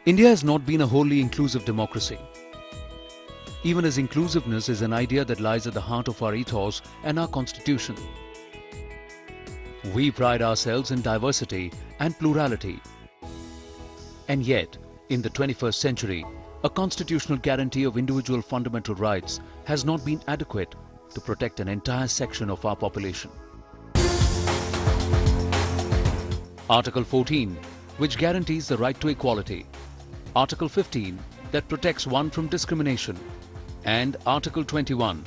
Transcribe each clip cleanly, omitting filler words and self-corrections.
India has not been a wholly inclusive democracy. Even as inclusiveness is an idea that lies at the heart of our ethos and our constitution. We pride ourselves in diversity and plurality. And yet, in the 21st century, a constitutional guarantee of individual fundamental rights has not been adequate to protect an entire section of our population. Article 14, which guarantees the right to equality. Article 15, that protects one from discrimination. And Article 21,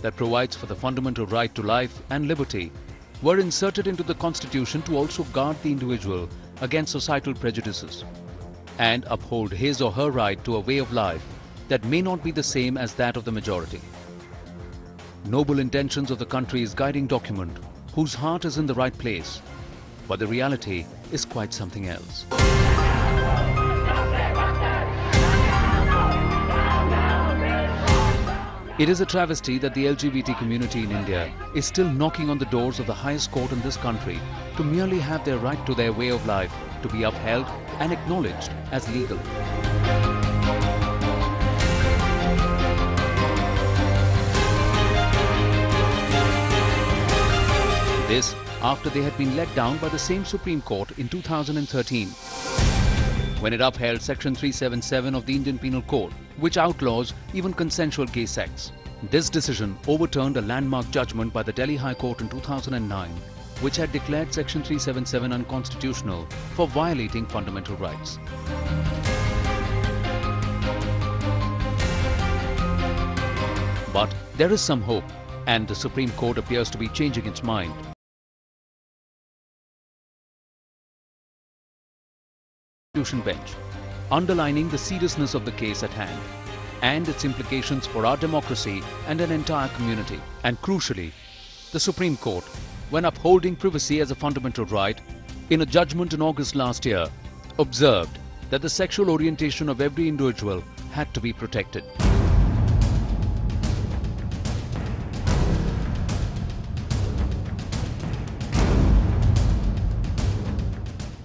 that provides for the fundamental right to life and liberty, were inserted into the Constitution to also guard the individual against societal prejudices and uphold his or her right to a way of life that may not be the same as that of the majority. Noble intentions of the country's guiding document, whose heart is in the right place, but the reality is quite something else. It is a travesty that the LGBT community in India is still knocking on the doors of the highest court in this country to merely have their right to their way of life to be upheld and acknowledged as legal. This after they had been let down by the same Supreme Court in 2013, when it upheld Section 377 of the Indian Penal Code, which outlaws even consensual gay sex. This decision overturned a landmark judgment by the Delhi High Court in 2009, which had declared Section 377 unconstitutional for violating fundamental rights. But there is some hope, and the Supreme Court appears to be changing its mind. Bench, underlining the seriousness of the case at hand and its implications for our democracy and an entire community. And crucially, the Supreme Court, when upholding privacy as a fundamental right, in a judgment in August last year, observed that the sexual orientation of every individual had to be protected.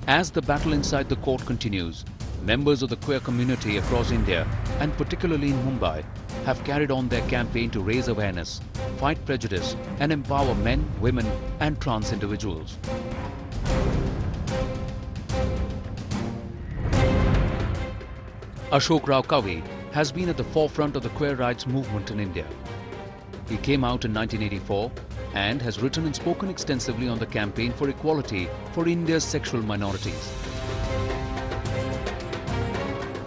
As the battle inside the court continues, members of the queer community across India, and particularly in Mumbai, have carried on their campaign to raise awareness, fight prejudice, and empower men, women, and trans individuals. Ashok Rao Kavi has been at the forefront of the queer rights movement in India. He came out in 1984 and has written and spoken extensively on the campaign for equality for India's sexual minorities.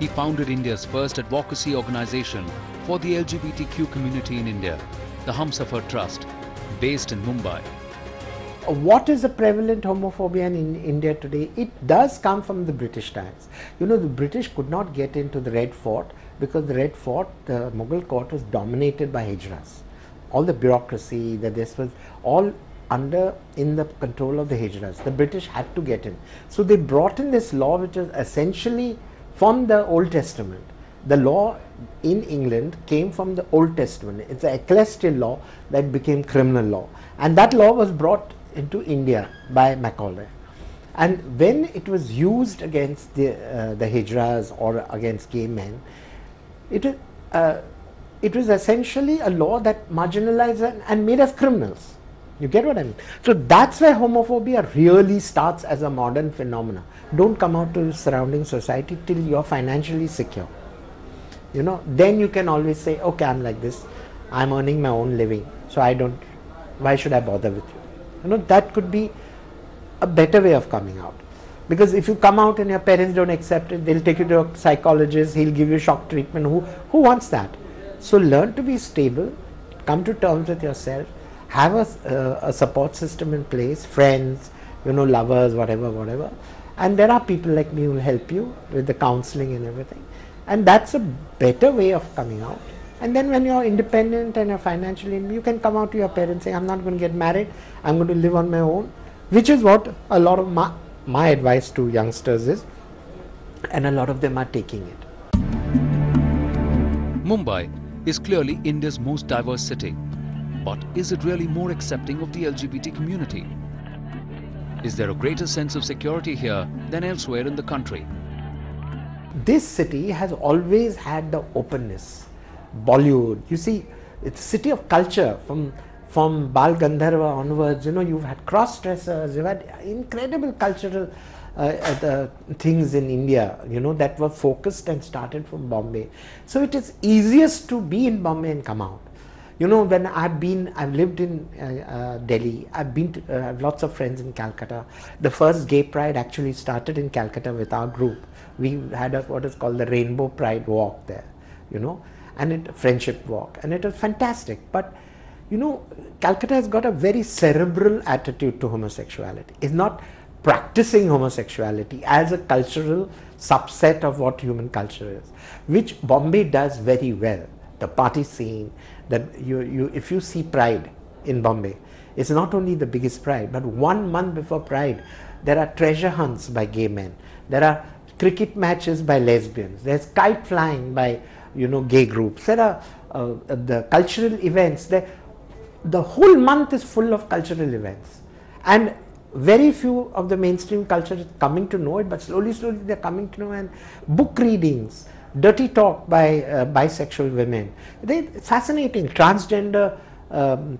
He founded India's first advocacy organization for the LGBTQ community in India, the Humsafar Trust, based in Mumbai. What is the prevalent homophobia in India today? It does come from the British times. You know, the British could not get into the Red Fort because the Red Fort, the Mughal court, was dominated by Hijras. All the bureaucracy, this was all in the control of the Hijras. The British had to get in. So they brought in this law which is essentially from the Old Testament. The law in England came from the Old Testament. It's an ecclesiastical law that became criminal law. And that law was brought into India by Macaulay. And when it was used against the Hijras or against gay men, it was essentially a law that marginalized and made us criminals. You get what I mean? So that's where homophobia really starts as a modern phenomenon. Don't come out to the surrounding society till you're financially secure. You know, then you can always say, okay, I'm like this, I'm earning my own living, so why should I bother with you? You know, that could be a better way of coming out. Because if you come out and your parents don't accept it, they'll take you to a psychologist, he'll give you shock treatment. Who wants that? So learn to be stable, come to terms with yourself, have a support system in place, friends, lovers, whatever, and there are people like me who will help you with the counseling and everything, and that's a better way of coming out. And then when you're independent and you're financially, you can come out to your parents saying, I'm not going to get married, I'm going to live on my own, which is what a lot of my advice to youngsters is, and a lot of them are taking it. Mumbai is clearly India's most diverse city. But is it really more accepting of the LGBT community? Is there a greater sense of security here than elsewhere in the country? This city has always had the openness. Bollywood, you see, it's a city of culture. From Bal Gandharva onwards, you've had cross-dressers, you've had incredible cultural things in India, that were focused and started from Bombay. So it is easiest to be in Bombay and come out. When I've lived in Delhi, I have lots of friends in Calcutta. The first gay pride actually started in Calcutta with our group. We had what is called the Rainbow Pride Walk there, and friendship walk, and it was fantastic. But Calcutta has got a very cerebral attitude to homosexuality. It's not practicing homosexuality as a cultural subset of what human culture is, which Bombay does very well. The party scene, that if you see Pride in Bombay, it's not only the biggest Pride, but 1 month before Pride, there are treasure hunts by gay men. There are cricket matches by lesbians. There's kite flying by gay groups. There are the cultural events. The whole month is full of cultural events, and very few of the mainstream culture is coming to know it, but slowly they're coming to know. And book readings, dirty talk by bisexual women, they're fascinating. Transgender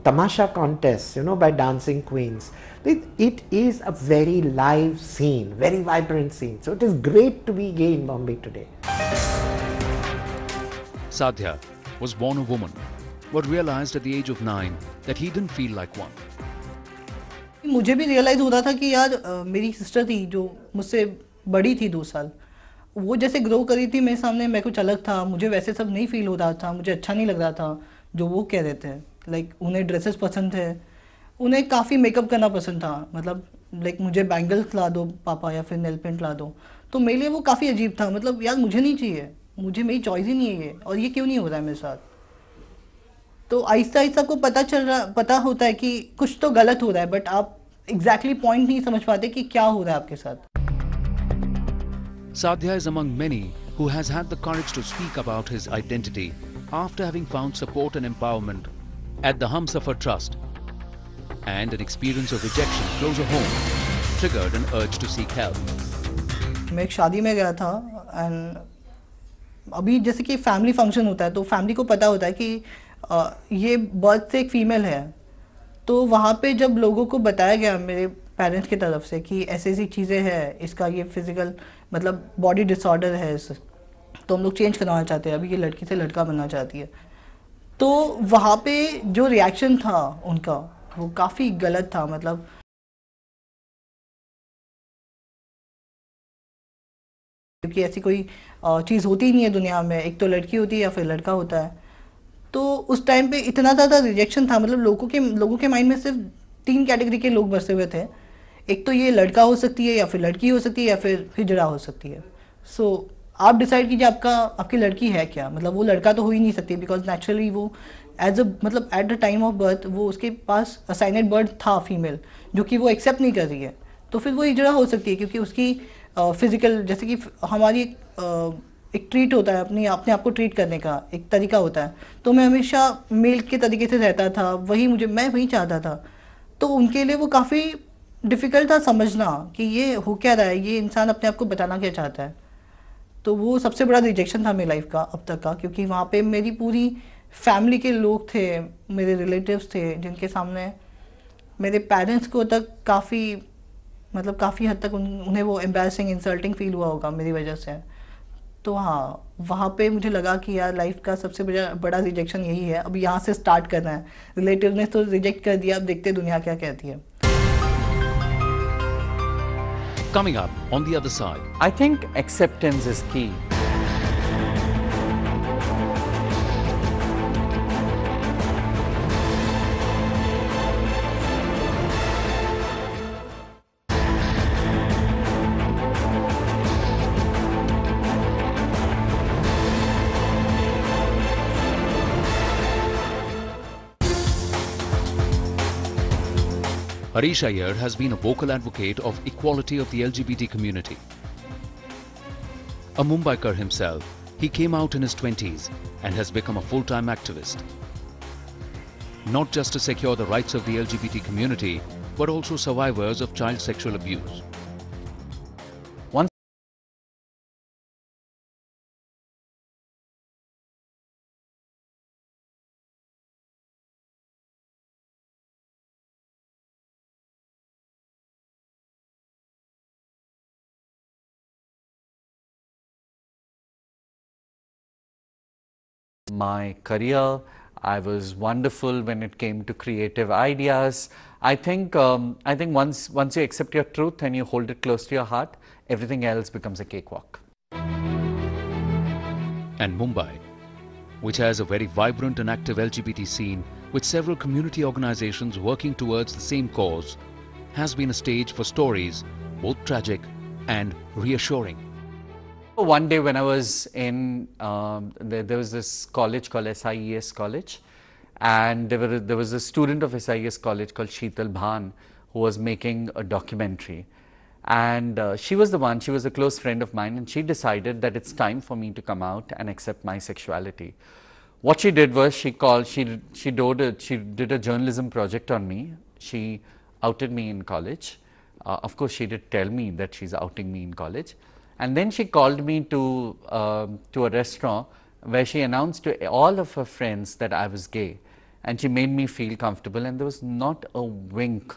tamasha contests, by dancing queens. It is a very live scene, very vibrant scene. So it is great to be gay in Bombay today. Sadhya was born a woman, but realized at the age of 9 that he didn't feel like one. मुझे भी realise हो रहा था कि यार मेरी sister थी जो मुझसे बड़ी थी 2 साल, वो जैसे ग्रो करी थी मेरे सामने, मैं कुछ अलग था, मुझे वैसे सब नहीं फील हो रहा था, मुझे अच्छा नहीं लग रहा था जो वो कह रहे थे. लाइक उन्हें ड्रेसेस पसंद थे, उन्हें काफ़ी मेकअप करना पसंद था, मतलब लाइक मुझे बैंगल्स ला दो पापा या फिर नेल पेंट ला दो, तो मेरे लिए वो काफ़ी अजीब था. मतलब यार मुझे नहीं चाहिए, मुझे मेरी चॉइस ही नहीं है ये, और ये क्यों नहीं हो रहा है मेरे साथ. तो आहिस्ता आहिस्ता को पता होता है कि कुछ तो गलत हो रहा है, बट आप एग्जैक्टली पॉइंट नहीं समझ पाते कि क्या हो रहा है आपके साथ. Sadhya is among many who has had the courage to speak about his identity after having found support and empowerment at the Humsafar Trust, and an experience of rejection closer home triggered an urge to seek help. मैं एक शादी में गया था, and अभी जैसे कि family function होता है तो फैमिली को पता होता है कि ये बर्थ से एक फीमेल है, तो वहाँ पे जब लोगों को बताया गया मेरे पेरेंट्स की तरफ से कि ऐसी ऐसी चीज़ें हैं, इसका ये फिजिकल मतलब बॉडी डिसऑर्डर है, तो हम लोग चेंज करवाना चाहते हैं, अभी ये लड़की से लड़का बनना चाहती है, तो वहाँ पे जो रिएक्शन था उनका वो काफ़ी गलत था. मतलब क्योंकि ऐसी कोई चीज़ होती ही नहीं है दुनिया में, एक तो लड़की होती है या फिर लड़का होता है. तो उस टाइम पे इतना ज़्यादा रिजेक्शन था, मतलब लोगों के माइंड में सिर्फ 3 कैटेगरी के लोग बसे हुए थे. एक तो ये लड़का हो सकती है, या फिर लड़की हो सकती है, या फिर हिजड़ा हो सकती है. सो आप डिसाइड कीजिए आपकी लड़की है क्या. मतलब वो लड़का तो हो ही नहीं सकती, बिकॉज नेचुरली वो मतलब at the time of birth वो उसके पास असाइनेड बर्थ था फीमेल, जो कि वो एक्सेप्ट नहीं कर रही है. तो फिर वो हिजड़ा हो सकती है, क्योंकि उसकी फिजिकल, जैसे कि हमारी एक ट्रीट होता है, अपने आप को ट्रीट करने का एक तरीका होता है. तो मैं हमेशा मेल के तरीके से रहता था, मैं वही चाहता था. तो उनके लिए वो काफ़ी डिफ़िकल्ट था समझना कि ये हो क्या रहा है, ये इंसान अपने आप को बताना क्या चाहता है. तो वो सबसे बड़ा रिजेक्शन था मेरी लाइफ का अब तक का, क्योंकि वहाँ पे मेरी पूरी फैमिली के लोग थे, मेरे रिलेटिव्स थे, जिनके सामने मेरे पेरेंट्स को तक काफ़ी हद तक उन्हें वो एम्बैरसिंग इंसल्टिंग फील हुआ होगा मेरी वजह से. तो हाँ, वहाँ पे मुझे लगा कि यार लाइफ का सबसे बड़ा रिजेक्शन यही है, अब यहाँ से स्टार्ट करना है. रिलेटिव ने तो रिजेक्ट कर दिया, अब देखते दुनिया क्या कहती है. Coming up on the other side, I think acceptance is key. Harish Iyer has been a vocal advocate of equality of the LGBT community. A Mumbaikar himself, he came out in his 20s and has become a full-time activist. Not just to secure the rights of the LGBT community, but also survivors of child sexual abuse. Once my career, I was wonderful when it came to creative ideas. I think once you accept your truth and you hold it close to your heart, everything else becomes a cakewalk. And Mumbai, which has a very vibrant and active LGBT scene with several community organizations working towards the same cause, has been a stage for stories both tragic and reassuring. One day when I was in, there was this college called SIES College, and there was a student of SIES College called Sheetal Bhan who was making a documentary. And she was a close friend of mine, and she decided that it's time for me to come out and accept my sexuality. What she did was she did a journalism project on me. She outed me in college. Of course, she did tell me that she's outing me in college. And then she called me to a restaurant where she announced to all of her friends that I was gay. And she made me feel comfortable, and there was not a wink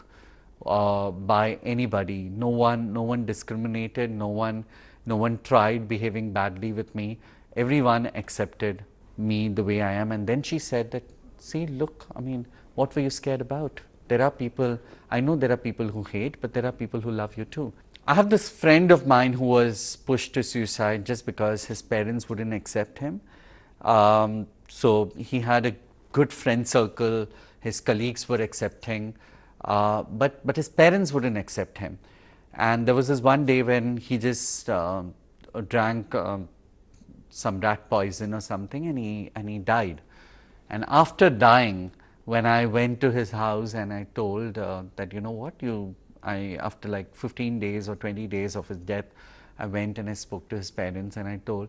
by anybody. No one discriminated, no one tried behaving badly with me. Everyone accepted me the way I am. And then she said that, see, look, I mean, what were you scared about? There are people, I know there are people who hate, but there are people who love you too. I have this friend of mine who was pushed to suicide just because his parents wouldn't accept him. So he had a good friend circle, his colleagues were accepting, but his parents wouldn't accept him. And there was this one day when he just drank some rat poison or something, and he died. And after dying, when I went to his house and I told that, you know what, after like 15 days or 20 days of his death, I went and I spoke to his parents, and I told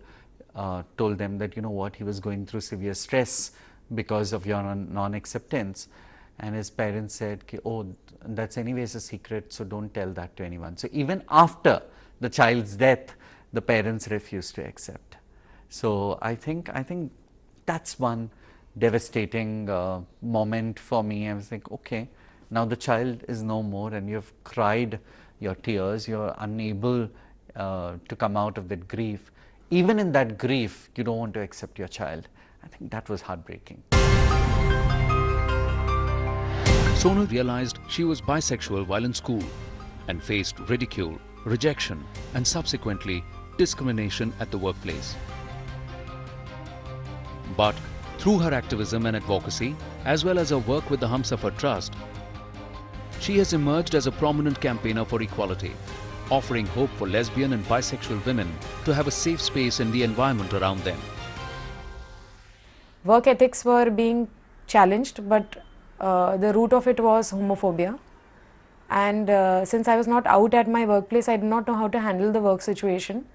them that, you know what, he was going through severe stress because of your non-acceptance. And his parents said, oh, that's anyways a secret, so don't tell that to anyone. So even after the child's death, the parents refused to accept. So I think that's one devastating moment for me. I was like, okay, now the child is no more, and you've cried your tears, you're unable to come out of that grief. Even in that grief, you don't want to accept your child. I think that was heartbreaking. Sonal realized she was bisexual while in school and faced ridicule, rejection, and subsequently discrimination at the workplace. But through her activism and advocacy, as well as her work with the Humsafar Trust, she has emerged as a prominent campaigner for equality, offering hope for lesbian and bisexual women to have a safe space in the environment around them. Work ethics were being challenged, but the root of it was homophobia. And since I was not out at my workplace, I did not know how to handle the work situation.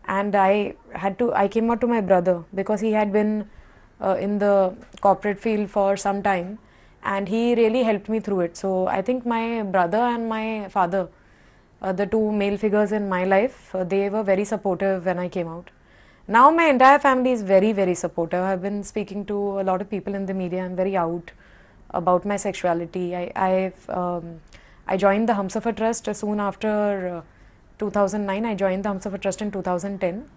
And I came out to my brother because he had been in the corporate field for some time, and he really helped me through it. So I think my brother and my father, the two male figures in my life, they were very supportive when I came out. Now my entire family is very, very supportive. I've been speaking to a lot of people in the media. I'm very out about my sexuality. I joined the Humsafar Trust soon after 2009. I joined the Humsafar Trust in 2010.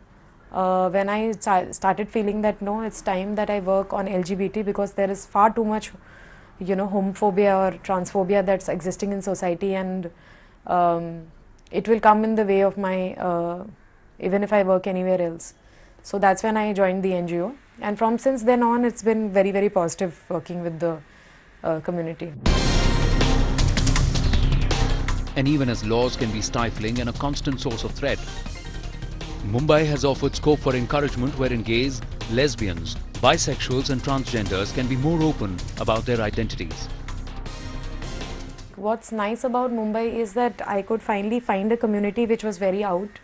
When I started feeling that no, it's time that I work on LGBT, because there is far too much, homophobia or transphobia that's existing in society, and it will come in the way of my, even if I work anywhere else. So that's when I joined the NGO, and since then on, it's been very, very positive working with the community. And even as laws can be stifling and a constant source of threat, Mumbai has offered scope for encouragement wherein gays, lesbians, bisexuals and transgenders can be more open about their identities. what's nice about Mumbai is that I could finally find a community which was very out.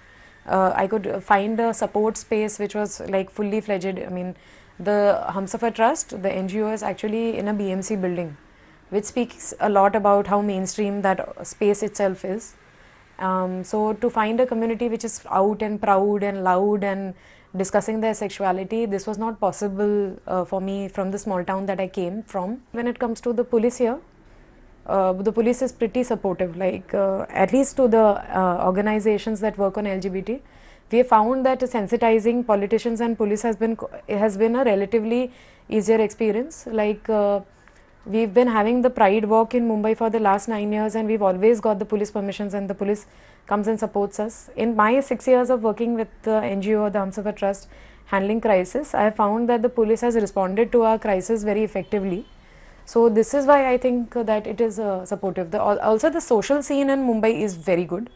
I could find a support space which was like fully fledged. I mean, the Humsafar Trust, the NGO, is actually in a BMC building, which speaks a lot about how mainstream that space itself is. So to find a community which is out and proud and loud and discussing their sexuality, this was not possible for me from the small town that I came from. When it comes to the police here, the police is pretty supportive, like at least to the organizations that work on LGBT. We have found that sensitizing politicians and police has been a relatively easier experience. Like we've been having the Pride Walk in Mumbai for the last 9 years, and we've always got the police permissions, and the police comes and supports us. In my 6 years of working with the NGO, the Humsafar Trust, handling crisis, I have found that the police has responded to our crisis very effectively. So this is why I think that it is supportive. Also the social scene in Mumbai is very good.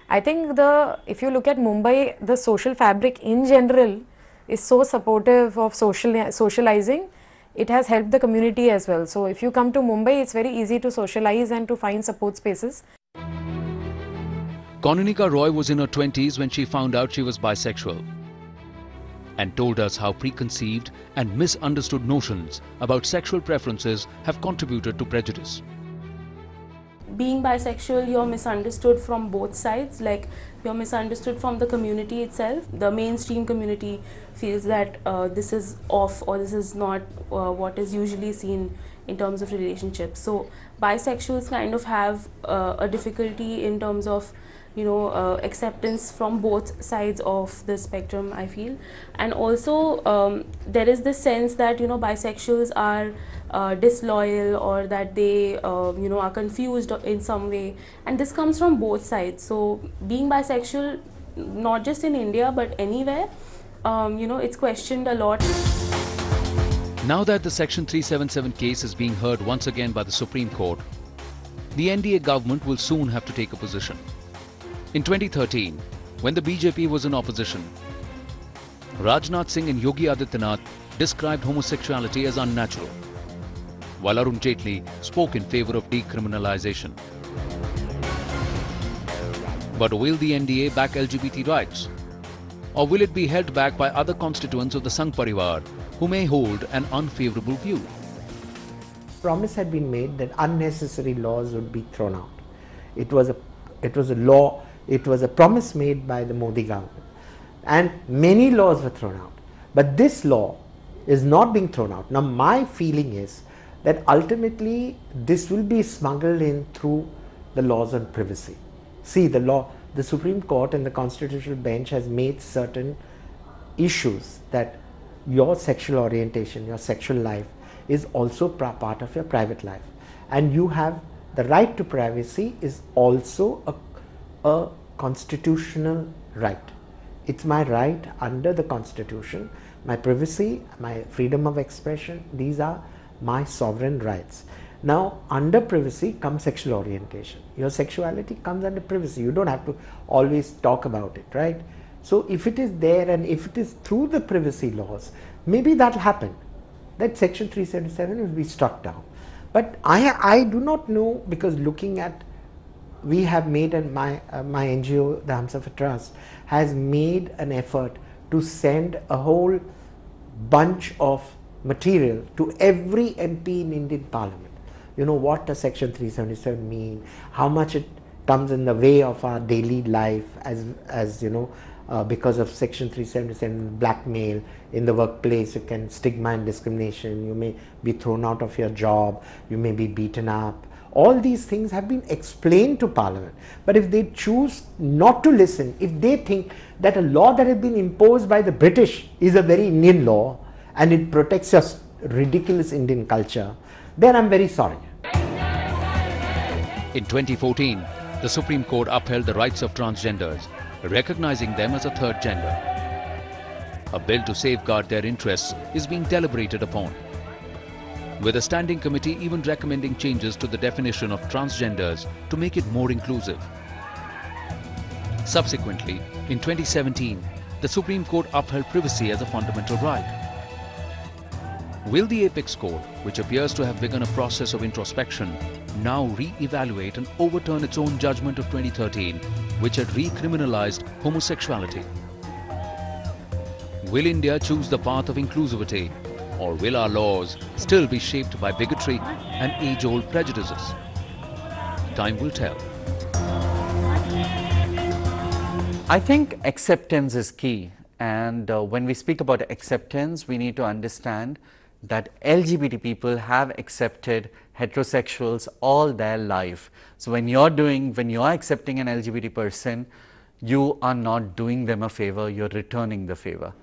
I think if you look at Mumbai, the social fabric in general is so supportive of socializing. It has helped the community as well. So if you come to Mumbai, it's very easy to socialize and to find support spaces. Konunika Roy was in her 20s when she found out she was bisexual, and told us how preconceived and misunderstood notions about sexual preferences have contributed to prejudice. Being bisexual, you're misunderstood from both sides. Like, you're misunderstood from the community itself. The mainstream community feels that this is off, or this is not what is usually seen in terms of relationships. So bisexuals kind of have a difficulty in terms of acceptance from both sides of the spectrum, I feel. And also there is this sense that bisexuals are disloyal, or that they are confused in some way, and this comes from both sides. So being bisexual, not just in India but anywhere, it's questioned a lot. Now that the Section 377 case is being heard once again by the Supreme Court, the NDA government will soon have to take a position. In 2013, when the BJP was in opposition, Rajnath Singh and Yogi Adityanath described homosexuality as unnatural, while Arun Jaitley spoke in favour of decriminalization. But will the NDA back LGBT rights? Or will it be held back by other constituents of the Sangh Parivar who may hold an unfavourable view? Promise had been made that unnecessary laws would be thrown out. It was a law. It was a promise made by the Modi government, and many laws were thrown out. But this law is not being thrown out. Now my feeling is that ultimately this will be smuggled in through the laws on privacy. See, the Supreme Court and the Constitutional Bench has made certain issues that your sexual orientation, your sexual life is also part of your private life, and you have the right to privacy is also a constitutional right. It's my right under the Constitution. My privacy, my freedom of expression, these are my sovereign rights. Now, under privacy comes sexual orientation. Your sexuality comes under privacy. You don't have to always talk about it, right? So if it is there, and if it is through the privacy laws, maybe that will happen, that Section 377 will be struck down. But I do not know, because looking at, we have made, and my NGO, the Humsafar Trust, has made an effort to send a whole bunch of material to every MP in Indian Parliament. What does Section 377 mean, how much it comes in the way of our daily life, as because of Section 377, blackmail in the workplace, you can stigma and discrimination, you may be thrown out of your job, you may be beaten up. All these things have been explained to Parliament. But if they choose not to listen, if they think that a law that has been imposed by the British is a very Indian law and it protects your ridiculous Indian culture, then I'm very sorry. In 2014, the Supreme Court upheld the rights of transgenders, recognizing them as a third gender. A bill to safeguard their interests is being deliberated upon, with a standing committee even recommending changes to the definition of transgenders to make it more inclusive. Subsequently, in 2017, the Supreme Court upheld privacy as a fundamental right. Will the Apex Court, which appears to have begun a process of introspection, now re-evaluate and overturn its own judgment of 2013, which had recriminalized homosexuality? Will India choose the path of inclusivity, or will our laws still be shaped by bigotry and age-old prejudices? Time will tell. I think acceptance is key, and when we speak about acceptance, we need to understand that LGBT people have accepted heterosexuals all their life. So when you're accepting an LGBT person, you are not doing them a favor, you're returning the favor.